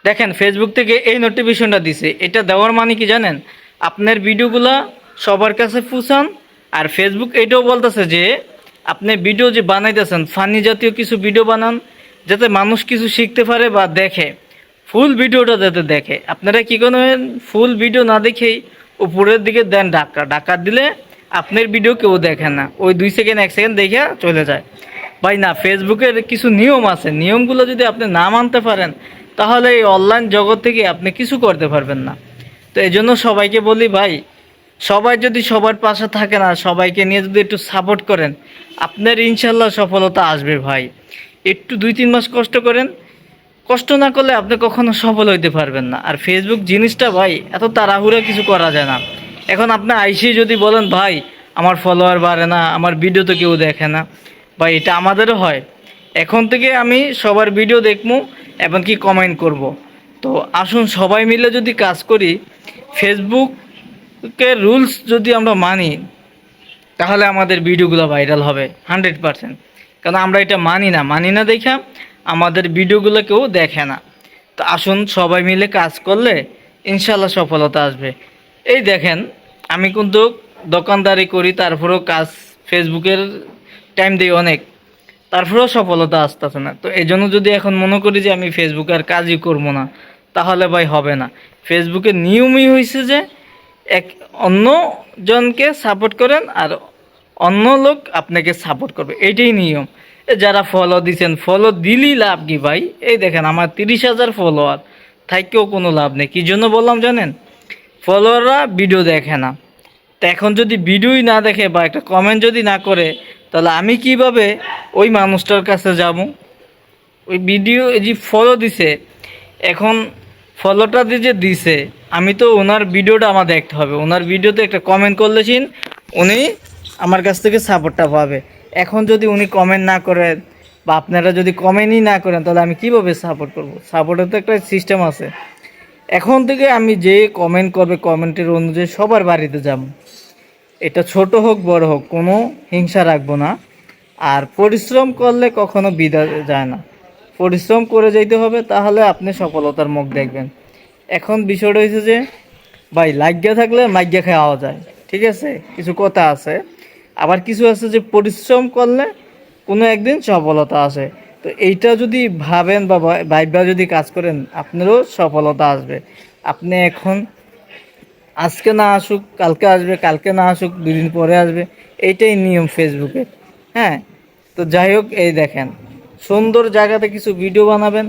দেখেন ফেসবুক থেকে এই নোটিফিকেশনটা দিছে, এটা দেওয়ার মানে কি জানেন? আপনার ভিডিওগুলা সবার কাছে পৌঁছান। আর ফেসবুক এটাও বলতেছে যে আপনি ভিডিও যে বানাইতেছেন ফানি জাতীয় কিছু ভিডিও বানান, যাতে মানুষ কিছু শিখতে পারে বা দেখে, ফুল ভিডিওটা যাতে দেখে। আপনারা কী করবেন, ফুল ভিডিও না দেখেই উপরের দিকে দেন ধাক্কা, ধাক্কা দিলে আপনার ভিডিও কেউ দেখে না, ওই 2 সেকেন্ড 1 সেকেন্ড দেখে চলে যায়। ভাই না, ফেসবুকের কিছু নিয়ম আছে, নিয়মগুলো যদি আপনি না মানতে পারেন তাহলে এই অনলাইন জগৎ থেকে আপনি কিছু করতে পারবেন না। তো এই জন্য সবাইকে বলি ভাই, সবাই যদি সবার পাশে থাকে না, সবাইকে নিয়ে যদি একটু সাপোর্ট করেন, আপনার ইনশাল্লাহ সফলতা আসবে ভাই। একটু 2-3 মাস কষ্ট করেন, কষ্ট না করলে আপনি কখনো সফল হইতে পারবেন না। আর ফেসবুক জিনিসটা ভাই এত তাড়াহুড়া কিছু করা যায় না। এখন আপনি আইসি যদি বলেন ভাই আমার ফলোয়ার বাড়ে না, আমার ভিডিও তো কেউ দেখে না, ভাই এটা আমাদেরও হয়। এখন থেকে আমি সবার ভিডিও দেখবো এবং কি কমেন্ট করব। তো আসুন সবাই মিলে যদি কাজ করি, ফেসবুকের রুলস যদি আমরা মানি, তাহলে আমাদের ভিডিওগুলো ভাইরাল হবে 100%। কারণ আমরা এটা মানি না দেখা আমাদের ভিডিওগুলো কেউ দেখে না। তো আসুন সবাই মিলে কাজ করলে ইনশাল্লাহ সফলতা আসবে। এই দেখেন, আমি কিন্তু দোকানদারি করি, তারপরেও কাজ ফেসবুকের টাইম দিই অনেক, তারপরেও সফলতা আসতেছে না। তো এই জন্য যদি এখন মনে করি যে আমি ফেসবুকে আর কাজই করবো না, তাহলে ভাই হবে না। ফেসবুকের নিয়মই হয়েছে যে এক অন্য জনকে সাপোর্ট করেন আর অন্য লোক আপনাকে সাপোর্ট করবে, এইটাই নিয়ম। যারা ফলো দিচ্ছেন, ফলো দিলেই লাভ কি ভাই? এই দেখেন আমার 30,000 ফলোয়ার, থাকেও কোনো লাভ নেই। কী জন্য বললাম জানেন? ফলোয়াররা ভিডিও দেখে না। তো এখন যদি ভিডিওই না দেখে বা একটা কমেন্ট যদি না করে, তাহলে আমি কিভাবে ওই মানুষটার কাছে যাব? ওই ভিডিও যে ফলো দিছে, এখন ফলোটা দিয়ে যে দিছে, আমি তো ওনার ভিডিওটা আমার দেখতে হবে। ওনার ভিডিওতে একটা কমেন্ট করলেছেন, উনি আমার কাছ থেকে সাপোর্টটা পাবে। এখন যদি উনি কমেন্ট না করেন বা আপনারা যদি কমেন্টই না করেন, তাহলে আমি কীভাবে সাপোর্ট করব? সাপোর্টের তো একটা সিস্টেম আছে। এখন থেকে আমি যে কমেন্ট করবে, কমেন্টের অনুযায়ী সবার বাড়িতে যাব। এটা ছোট হোক বড় হোক, কোনো হিংসা রাখবো না। আর পরিশ্রম করলে কখনো বিদায় যায় না, পরিশ্রম করে যাইতে হবে, তাহলে আপনি সফলতার মুখ দেখবেন। এখন বিষয়টা হয়েছে যে ভাই লাগিয়া থাকলে মাইগিয়া খাওয়া যায়, ঠিক আছে? কিছু কথা আছে, আবার কিছু আছে যে পরিশ্রম করলে কোনো একদিন সফলতা আসে। তো এইটা যদি ভাবেন বা ভাইবা যদি কাজ করেন, আপনারও সফলতা আসবে। আপনি এখন আজকে না আসুক কালকে আসবে, কালকে না আসুক 2 দিন পরে আসবে, এইটাই নিয়ম ফেসবুকের। হ্যাঁ, তো যাই হোক, এই দেখেন সুন্দর জায়গাতে কিছু ভিডিও বানাবেন,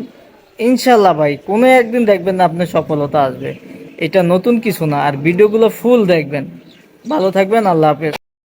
ইনশাল্লাহ ভাই কোনো একদিন দেখবেন না আপনার সফলতা আসবে। এটা নতুন কিছু না, আর ভিডিওগুলো ফুল দেখবেন। ভালো থাকবেন, আল্লাহ হাফেজ।